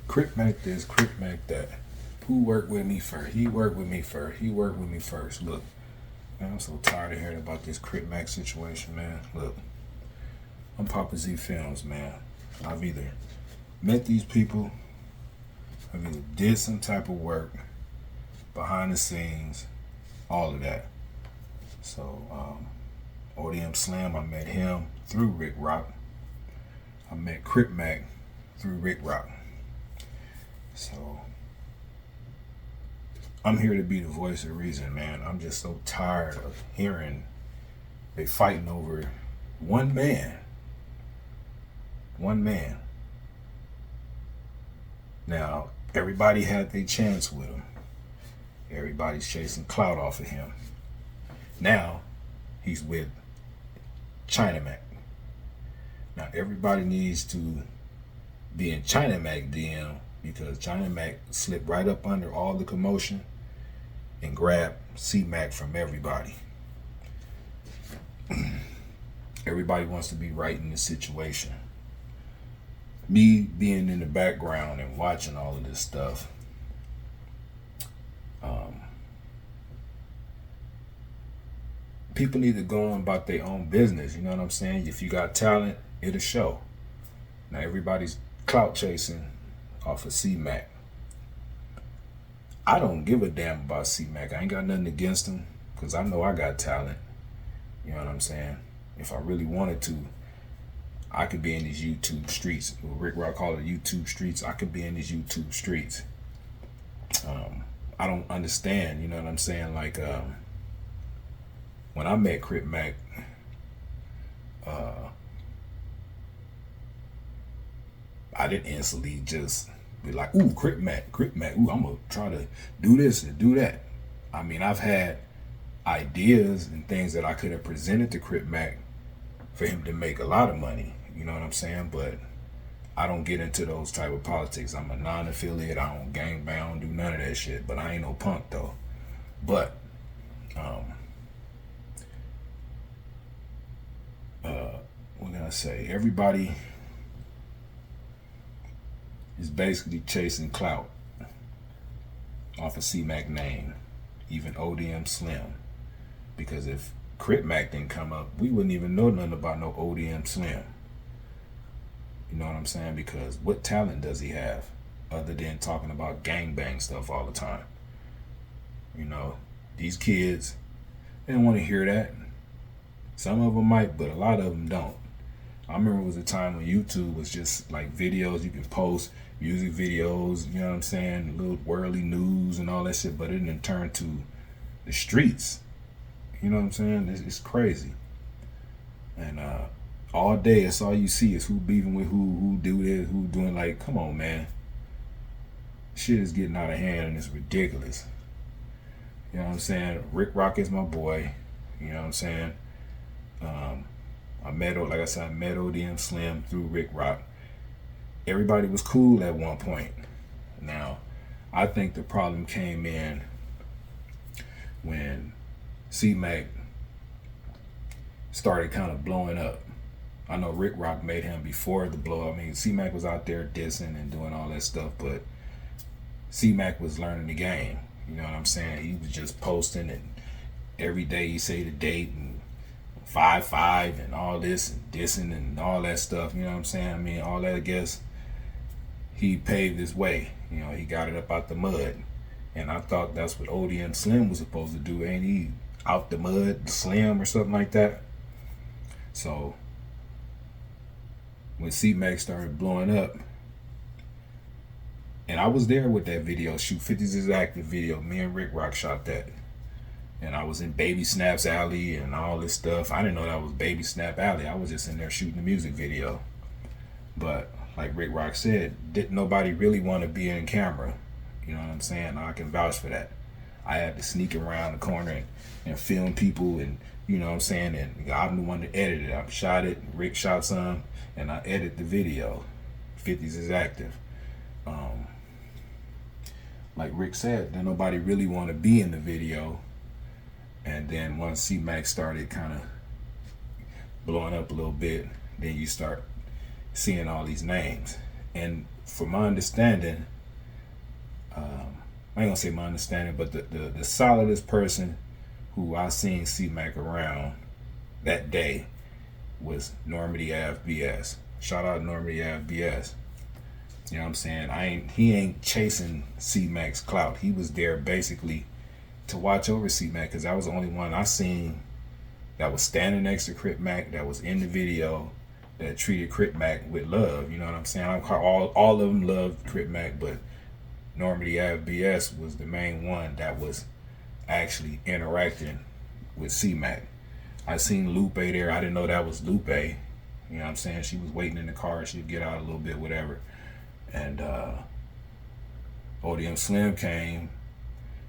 Crip Mac this, Crip Mac that. Who worked with me first? He worked with me first. He worked with me first. Look, man, I'm so tired of hearing about this Crip Mac situation, man. Look, I'm Papa Z Films, man. I've either met these people, I've either did some type of work behind the scenes, all of that. So, ODM Slim, I met him through Rick Rock. I met Crip Mac through Rick Rock. So, I'm here to be the voice of reason, man. I'm just so tired of hearing they fighting over one man. One man. Now, everybody had their chance with him. Everybody's chasing clout off of him. Now, he's with China Mac. Now, everybody needs to be in China Mac DM because China Mac slipped right up under all the commotion and grabbed C Mac from everybody. Everybody wants to be right in the situation. Me being in the background and watching all of this stuff, people need to go on about their own business. You know what I'm saying? If you got talent, it'll show. Now everybody's clout chasing off of C Mac. I don't give a damn about C Mac. I ain't got nothing against him because I know I got talent. You know what I'm saying? If I really wanted to, I could be in these YouTube streets. Rick Rock called it YouTube streets. I could be in these YouTube streets. I don't understand. You know what I'm saying? Like when I met Crip Mac, I didn't instantly just be like, ooh, Crip Mac, ooh, I'm gonna try to do this and do that. I mean, I've had ideas and things that I could have presented to Crip Mac for him to make a lot of money. You know what I'm saying? But I don't get into those type of politics. I'm a non-affiliate. I don't gang bang. I don't do none of that shit. But I ain't no punk though. But what can I say? Everybody is basically chasing clout off of C Mac name, even ODM Slim. Because if Crip Mac didn't come up, we wouldn't even know nothing about no ODM Slim. You know what I'm saying? Because what talent does he have other than talking about gangbang stuff all the time? You know, these kids, they don't want to hear that. Some of them might, but a lot of them don't. I remember it was a time when YouTube was just like videos you can post, music videos, you know what I'm saying, little worldly news and all that shit, but it didn't turn to the streets. You know what I'm saying? It's crazy. And all day, that's all you see is who beefing with who do this, who doing, like, come on, man. Shit is getting out of hand and it's ridiculous. You know what I'm saying? Rick Rock is my boy. You know what I'm saying? I met ODM Slim through Rick Rock. Everybody was cool at one point. Now, I think the problem came in when C Mac started kind of blowing up. I know Rick Rock made him before the blow. I mean, C Mac was out there dissing and doing all that stuff, but C Mac was learning the game. You know what I'm saying? He was just posting, and every day he say the date and 5-5 and all this and dissing and all that stuff. You know what I'm saying? I mean, all that, I guess he paved his way. You know, he got it up out the mud. And I thought that's what ODM Slim was supposed to do. Ain't he out the mud, Slim or something like that? So when C Mac started blowing up, and I was there with that video shoot, 50s is active video. Me and Rick Rock shot that. And I was in Baby Snap's alley and all this stuff. I didn't know that was Baby Snap alley. I was just in there shooting the music video. But like Rick Rock said, didn't nobody really want to be in camera. You know what I'm saying? I can vouch for that. I had to sneak around the corner and film people, and you know what I'm saying? And I'm the one that edited it. I shot it, Rick shot some, and I edited the video. 50s is active. Like Rick said, then nobody really want to be in the video. And then once C Mac started kind of blowing up a little bit, then you start seeing all these names. And from my understanding, I ain't gonna say my understanding, but the solidest person who I seen C Mac around that day was Normandy Ave BS. Shout out Normandy Ave BS. You know what I'm saying? He ain't chasing C Mac's clout. He was there basically to watch over C Mac, because I was the only one I seen that was standing next to Crip Mac, that was in the video, that treated Crip Mac with love. You know what I'm saying? All of them loved Crip Mac, but Normandy Ave BS was the main one that was actually interacting with C Mac. I seen Lupe there. I didn't know that was Lupe. You know what I'm saying? She was waiting in the car. She'd get out a little bit, whatever. And ODM Slim came.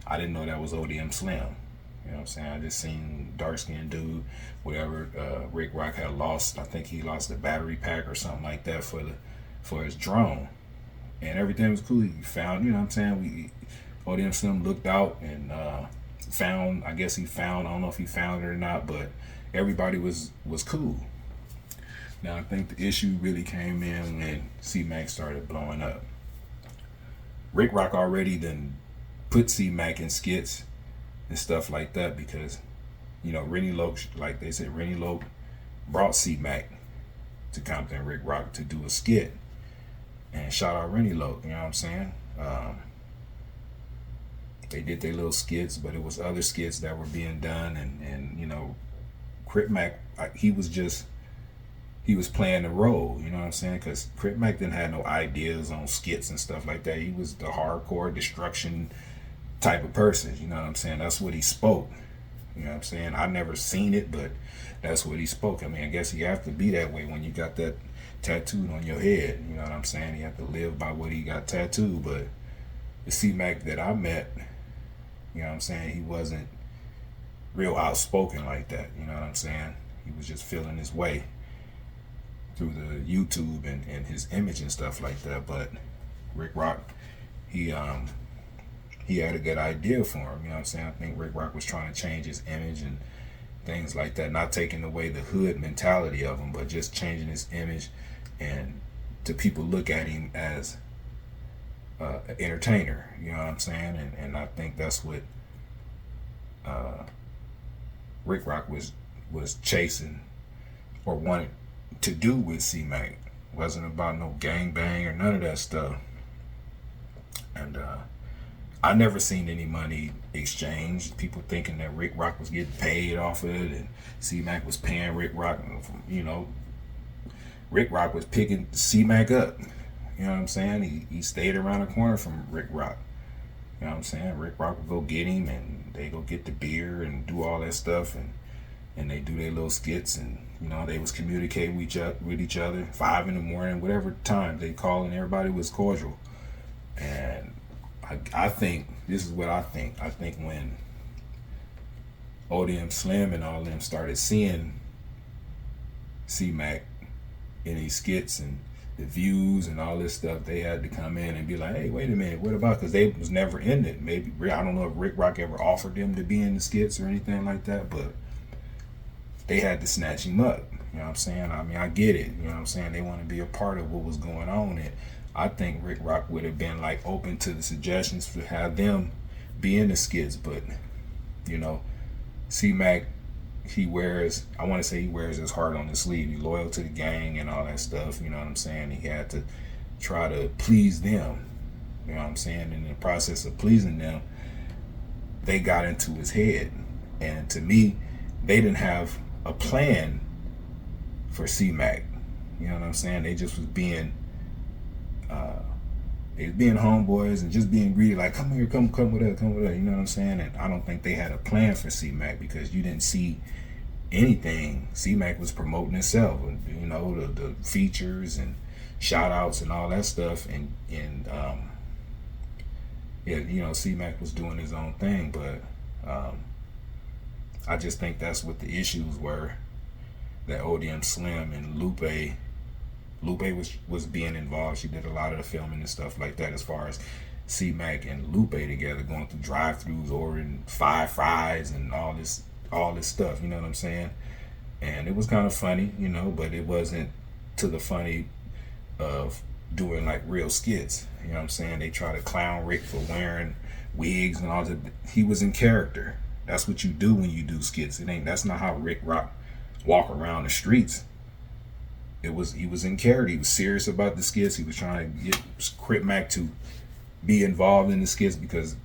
I didn't know that was ODM Slim. You know what I'm saying? I just seen dark skinned dude, whatever. Rick Rock had lost. I think he lost the battery pack or something like that for his drone, and everything was cool. He found, you know what I'm saying? ODM Slim looked out and found. I guess he found. I don't know if he found it or not, but everybody was cool. Now I think the issue really came in when C Mac started blowing up. Rick Rock already then put C Mac in skits and stuff like that, because, you know, Rennie Loke, like they said, Rennie Loke brought C Mac to Compton Rick Rock to do a skit, and shout out Rennie Loke. You know what I'm saying? They did their little skits, but it was other skits that were being done, and you know, Crip Mac, he was playing the role, you know what I'm saying? Because Crip Mac didn't have no ideas on skits and stuff like that. He was the hardcore destruction type of person, you know what I'm saying? That's what he spoke, you know what I'm saying? I never seen it, but that's what he spoke. I mean, I guess you have to be that way when you got that tattooed on your head, you know what I'm saying? You have to live by what he got tattooed. But the C Mac that I met, you know what I'm saying, he wasn't real outspoken like that, you know what I'm saying? He was just feeling his way through the YouTube and his image and stuff like that. But Rick Rock, he had a good idea for him, you know what I'm saying? I think Rick Rock was trying to change his image and things like that, not taking away the hood mentality of him, but just changing his image, and to people look at him as an entertainer, you know what I'm saying? And I think that's what Rick Rock was chasing or wanted to do with C Mac. Wasn't about no gang bang or none of that stuff. And I never seen any money exchanged. People thinking that Rick Rock was getting paid off of it, and C Mac was paying Rick Rock. You know, Rick Rock was picking C Mac up. You know what I'm saying? He stayed around the corner from Rick Rock. You know what I'm saying? Rick Rock would go get him, and they go get the beer and do all that stuff, and they do their little skits, and you know, they was communicating with each other 5 a.m, whatever time they call, and everybody was cordial. And I think this is what I think. I think when ODM Slim and all of them started seeing C Mac in these skits and the views and all this stuff, they had to come in and be like, hey, wait a minute, what about? Because they was never in it. Maybe, I don't know if Rick Rock ever offered them to be in the skits or anything like that, but they had to snatch him up. You know what I'm saying? I mean, I get it. You know what I'm saying? They want to be a part of what was going on. And I think Rick Rock would have been like open to the suggestions to have them be in the skits. But, you know, C Mac, I want to say he wears his heart on his sleeve. He's loyal to the gang and all that stuff. You know what I'm saying? He had to try to please them. You know what I'm saying? In the process of pleasing them, they got into his head. And to me, they didn't have a plan for C Mac. You know what I'm saying? They just was being homeboys and just being greedy, like, come here, come with us, you know what I'm saying? And I don't think they had a plan for C Mac, because you didn't see anything. C Mac was promoting himself, you know, the features and shout outs and all that stuff, and yeah, you know, C Mac was doing his own thing. But I just think that's what the issues were, that ODM Slim and Lupe was being involved. She did a lot of the filming and stuff like that, as far as C Mac and Lupe together going through drive-thrus, ordering 5 fries and all this stuff, you know what I'm saying? And it was kind of funny, you know, but it wasn't to the funny of doing like real skits. You know what I'm saying? They try to clown Rick for wearing wigs and all that. He was in character. That's what you do when you do skits. That's not how Rick Rock walk around the streets. He was in character. He was serious about the skits. He was trying to get Crip Mac to be involved in the skits because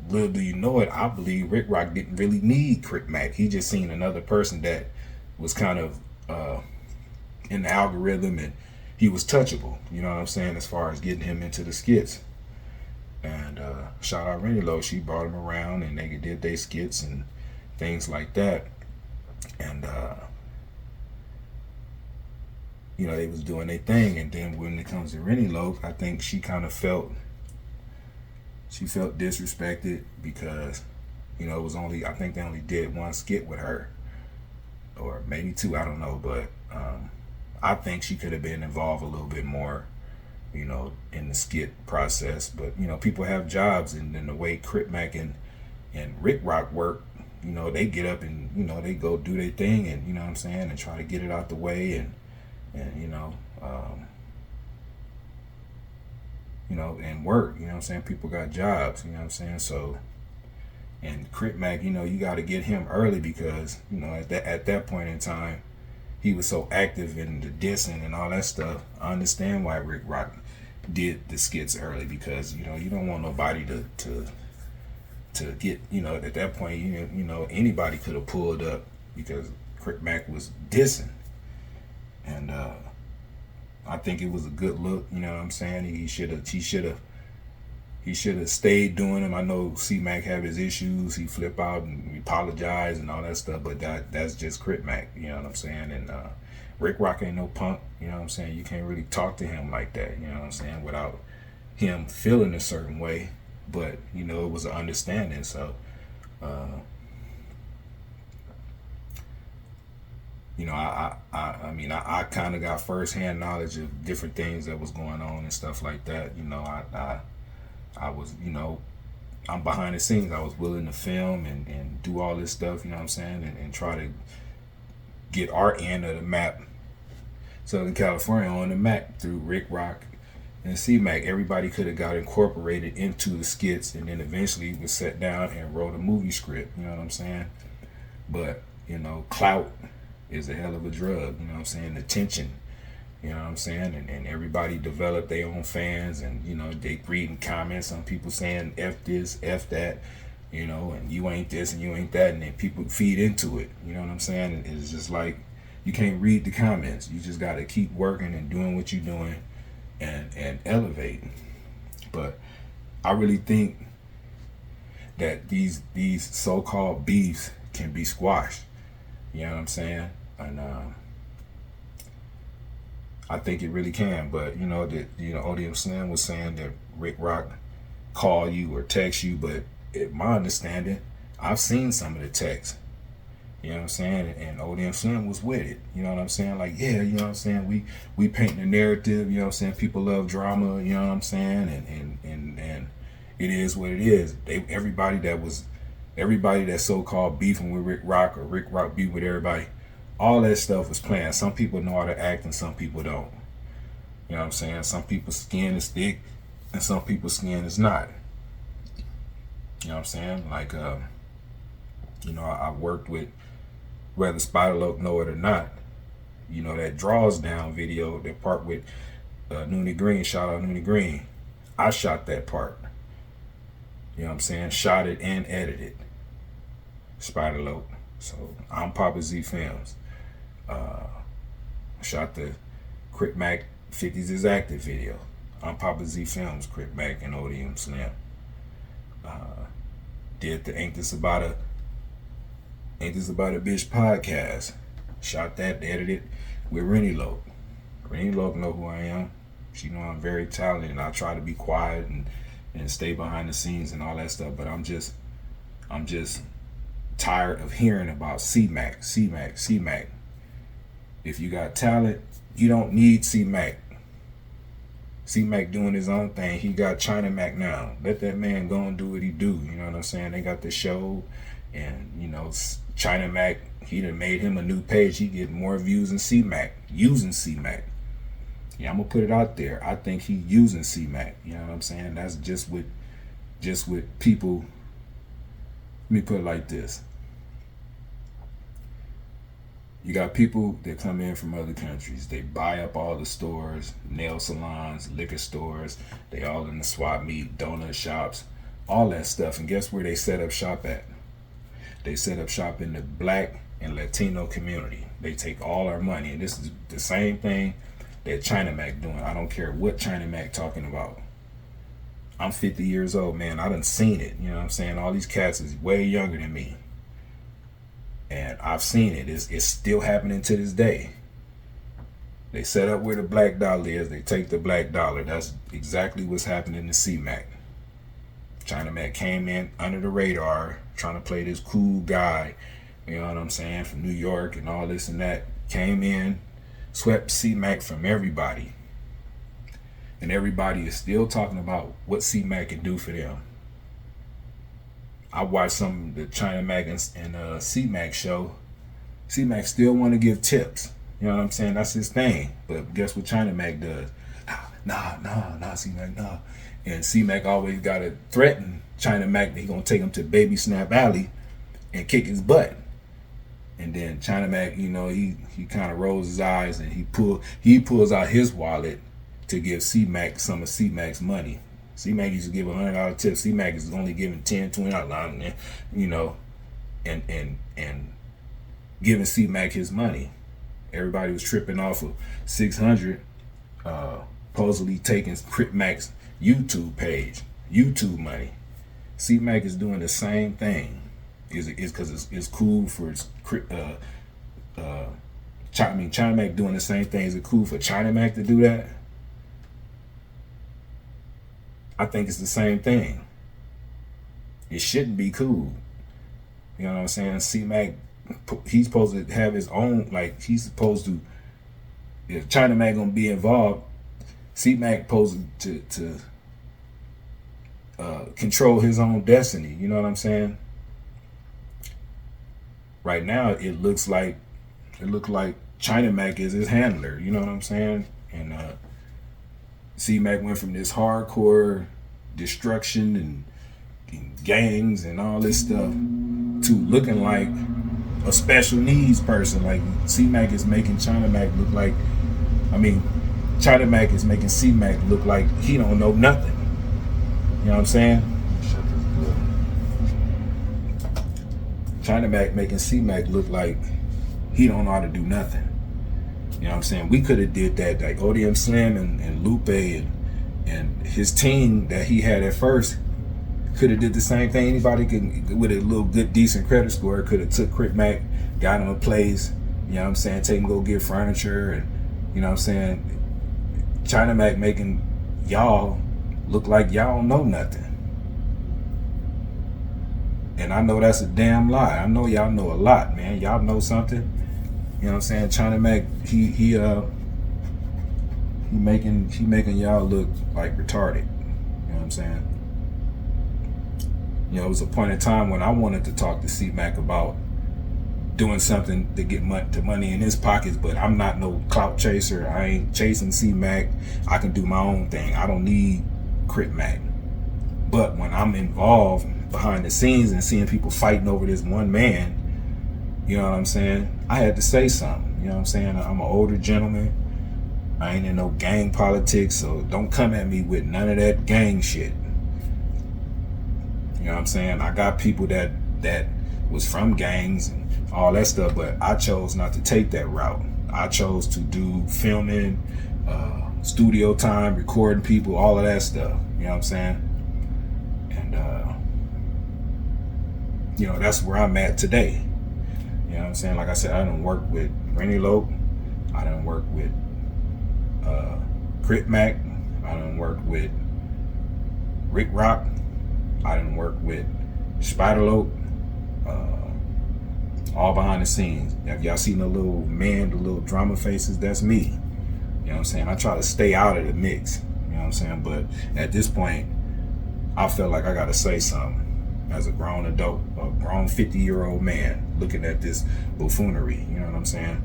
little do you know it, I believe Rick Rock didn't really need Crip Mac. He just seen another person that was kind of in the algorithm, and he was touchable. You know what I'm saying? As far as getting him into the skits. And shout out Rennie Lowe. She brought him around, and they did their skits and things like that. And you know, they was doing their thing. And then when it comes to Rennie Lowe, I think she kind of felt disrespected because, you know, it was only, I think they only did one skit with her, or maybe two, I don't know, but I think she could have been involved a little bit more, you know, in the skit process. But, you know, people have jobs, and then the way Crip Mac and Rick Rock work, you know, they get up and, you know, they go do their thing, and, you know what I'm saying, and try to get it out the way, and and work, you know what I'm saying? People got jobs, you know what I'm saying? So, and Crip Mac, you know, you got to get him early because, you know, at that point in time, he was so active in the dissing and all that stuff. I understand why Rick Rock did the skits early, because, you know, you don't want nobody to get, you know, at that point, you know, anybody could have pulled up because Crip Mac was dissing. And I think it was a good look, you know what I'm saying? He should have stayed doing them. I know C-Mac have his issues. He flip out and apologize and all that stuff, but that's just Crip Mac, you know what I'm saying? And Rick Rock ain't no punk, you know what I'm saying? You can't really talk to him like that, you know what I'm saying, without him feeling a certain way. But, you know, it was an understanding. So, you know, I mean, I kind of got firsthand knowledge of different things that was going on and stuff like that. You know, I was, you know, I'm behind the scenes. I was willing to film and do all this stuff, you know what I'm saying, and try to get our end of the map, Southern California, on the map through Rick Rock and C-Mac. Everybody could have got incorporated into the skits, and then eventually was sat down and wrote a movie script, you know what I'm saying? But, you know, clout is a hell of a drug, you know what I'm saying? Attention, you know what I'm saying? And everybody developed their own fans, and, you know, they reading comments, some people saying F this, F that, you know, and you ain't this and you ain't that, and then people feed into it, you know what I'm saying? And it's just like, you can't read the comments. You just got to keep working and doing what you're doing and elevate. But I really think that these so-called beefs can be squashed. You know what I'm saying? And I think it really can. But, you know, that, you know, ODM Slim was saying that Rick Rock call you or text you, but my understanding, I've seen some of the texts. You know what I'm saying? And ODM Slim was with it. You know what I'm saying? Like, yeah, you know what I'm saying? We paint the narrative, you know what I'm saying? People love drama, you know what I'm saying? And it is what it is. Everybody that so-called beefing with Rick Rock, or Rick Rock beef with everybody, all that stuff was planned. Some people know how to act and some people don't. You know what I'm saying? Some people's skin is thick and some people's skin is not. You know what I'm saying? Like, you know, I worked with, whether Spider-Loc know it or not, you know, that Draws Down video, that part with Noonie Green, shout out Noonie Green. I shot that part. You know what I'm saying? Shot it and edited. Spider-Loc. So I'm Papa Z Films. Shot the Crip Mac 50s is Active video. I'm Papa Z Films, Crip Mac and ODM Slim. Did the Ain't This About a Bitch podcast. Shot that, edited with Rennie Lowe. Rennie Lowe know who I am. She know I'm very talented, and I try to be quiet and stay behind the scenes and all that stuff. But I'm just tired of hearing about C-Mac. If you got talent, you don't need C-Mac. C-Mac doing his own thing. He got China Mac now. Let that man go and do what he do. You know what I'm saying? They got the show, and, you know, China Mac, he done made him a new page. He get more views than C-Mac, using C-Mac. Yeah, I'm gonna put it out there. I think he using C-Mac. You know what I'm saying? That's just with people. Let me put it like this. You got people that come in from other countries. They buy up all the stores, nail salons, liquor stores. They all in the swap meet, donut shops, all that stuff. And guess where they set up shop at? They set up shop in the black and Latino community. They take all our money. And this is the same thing that China Mac doing. I don't care what China Mac talking about. I'm 50 years old, man. I done seen it. You know what I'm saying? All these cats is way younger than me. And I've seen it. It's still happening to this day. They set up where the black dollar is. They take the black dollar. That's exactly what's happening to C-Mac. China Mac came in under the radar, trying to play this cool guy, you know what I'm saying, from New York and all this and that. Came in, swept C-Mac from everybody. And everybody is still talking about what C-Mac can do for them. I watched some of the China Mac and C-Mac show. C-Mac still want to give tips. You know what I'm saying? That's his thing. But guess what China Mac does? Nah, C-Mac, nah. And C-Mac always got to threaten China Mac that he going to take him to Baby Snap Alley and kick his butt. And then China Mac, you know, he kind of rolls his eyes and he pulls out his wallet to give C-Mac some of C-Mac's money. C-Mac used to give $100 tip. C-Mac is only giving $10, $20, you know, and giving C-Mac his money. Everybody was tripping off of 600, supposedly taking Crip Mac's YouTube page, YouTube money. C-Mac is doing the same thing. Is because it's cool for China Mac doing the same thing. Is it cool for China Mac to do that? I think it's the same thing. It shouldn't be cool. You know what I'm saying? C-Mac, he's supposed to have his own, like, he's supposed to, if China Mac gonna be involved, C-Mac supposed to control his own destiny. You know what I'm saying? Right now, it looks like China Mac is his handler. You know what I'm saying? And C-Mac went from this hardcore destruction and gangs and all this stuff to looking like a special needs person. Like, C-Mac is making China Mac look like, China Mac is making C-Mac look like he don't know nothing. You know what I'm saying? Shut this door. China Mac making C-Mac look like he don't know how to do nothing. You know what I'm saying? We could have did that, like ODM Slim and Lupe and his team that he had at first could have did the same thing. Anybody could, with a little good decent credit score, could have took Crip Mac, got him a place, you know what I'm saying, take him go get furniture, and you know what I'm saying, China Mac making y'all look like y'all don't know nothing. And I know that's a damn lie. I know y'all know a lot, man. Y'all know something. You know what I'm saying? China Mac, he making y'all look like retarded. You know what I'm saying? You know, it was a point in time when I wanted to talk to C-Mac about doing something to get money in his pockets, but I'm not no clout chaser. I ain't chasing C-Mac. I can do my own thing. I don't need Crip Mac. But when I'm involved behind the scenes and seeing people fighting over this one man, you know what I'm saying, I had to say something. You know what I'm saying? I'm an older gentleman. I ain't in no gang politics, so don't come at me with none of that gang shit. You know what I'm saying? I got people that was from gangs and all that stuff, but I chose not to take that route. I chose to do filming, studio time, recording people, all of that stuff. You know what I'm saying? And you know, that's where I'm at today. You know what I'm saying? Like I said, I done work with Rennie Lope. I done work with Crip Mac. I done work with Rick Rock. I done work with Spiderlope. All behind the scenes. If y'all seen the little man, the little drama faces, that's me. You know what I'm saying? I try to stay out of the mix. You know what I'm saying? But at this point, I feel like I gotta say something. As a grown adult, a grown 50-year-old man looking at this buffoonery, you know what I'm saying?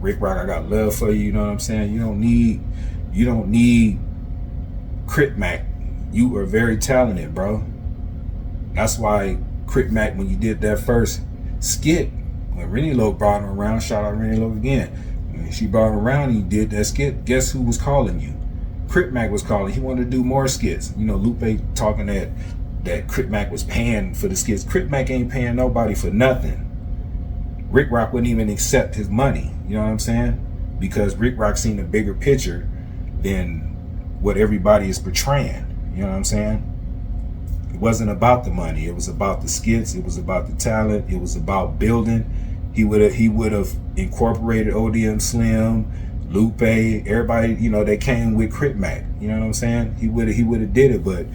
Rick Rock, I got love for you. You know what I'm saying? You don't need Crip Mac. You are very talented, bro. That's why Crip Mac, when you did that first skit, when Rennie Lo brought him around, shout out Rennie Lo again. When she brought him around and you did that skit, guess who was calling you? Crip Mac was calling. He wanted to do more skits. You know, Lupe talking that Crip Mac was paying for the skits. Crip Mac ain't paying nobody for nothing. Rick Rock wouldn't even accept his money. You know what I'm saying? Because Rick Rock seen a bigger picture than what everybody is portraying. You know what I'm saying? It wasn't about the money. It was about the skits. It was about the talent. It was about building. He would have incorporated ODM Slim, Lupe, everybody. You know, they came with Crip Mac. You know what I'm saying? He would have did it, but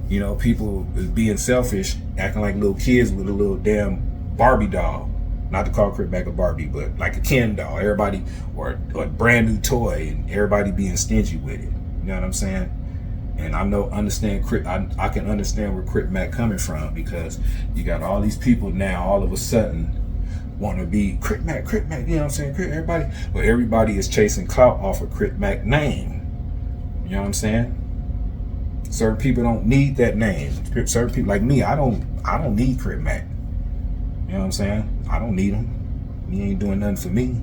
you know, people is being selfish, acting like little kids with a little damn Barbie doll. Not to call Crip Mac a Barbie, but like a Ken doll. Everybody, or a brand new toy, and everybody being stingy with it. You know what I'm saying? And I understand Crip. I can understand where Crip Mac coming from, because you got all these people now all of a sudden want to be Crip Mac. You know what I'm saying? Everybody is chasing clout off of Crip Mac name. You know what I'm saying? Certain people don't need that name. Certain people like me, I don't need Crip Mac. You know what I'm saying? I don't need him. He ain't doing nothing for me.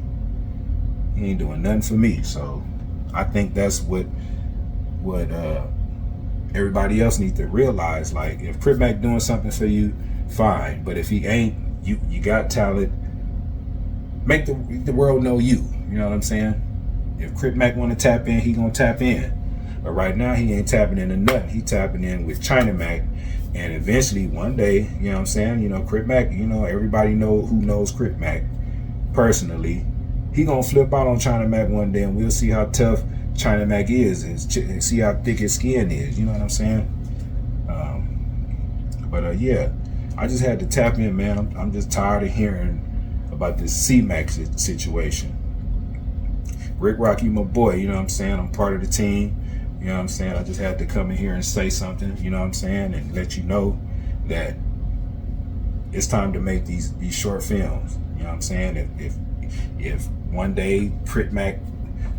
He ain't doing nothing for me. So I think that's what everybody else needs to realize. Like, if Crip Mac doing something for you, fine. But if he ain't, you got talent. Make the world know you. You know what I'm saying? If Crip Mac want to tap in, he gonna tap in. But right now he ain't tapping into nothing. He tapping in with China Mac. And eventually, one day, you know what I'm saying? You know, Crip Mac, you know, everybody who knows Crip Mac personally, he gonna flip out on China Mac one day, and we'll see how tough China Mac is, and see how thick his skin is. You know what I'm saying? Yeah, I just had to tap in, man. I'm just tired of hearing about this C-Mac situation. Rick Rock, you my boy. You know what I'm saying? I'm part of the team. You know what I'm saying? I just had to come in here and say something, you know what I'm saying, and let you know that it's time to make these short films. You know what I'm saying? If one day Crip Mac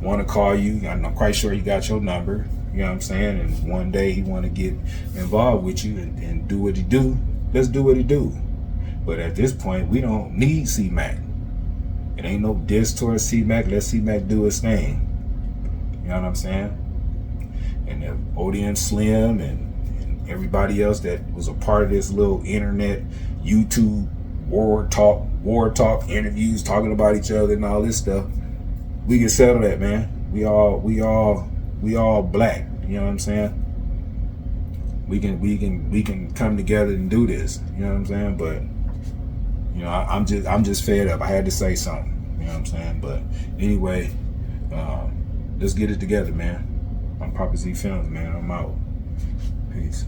want to call you, I'm quite sure he got your number, you know what I'm saying, and one day he want to get involved with you and do what he do, let's do what he do. But at this point, we don't need C-Mac. It ain't no diss towards C-Mac. Let C-Mac do his thing. You know what I'm saying? And the ODM Slim and everybody else that was a part of this little internet, YouTube war talk interviews, talking about each other and all this stuff, we can settle that, man. We all black. You know what I'm saying? We can come together and do this. You know what I'm saying? But you know, I'm just fed up. I had to say something. You know what I'm saying? But anyway, let's get it together, man. I'm Papa Z Films, man. I'm out. Peace.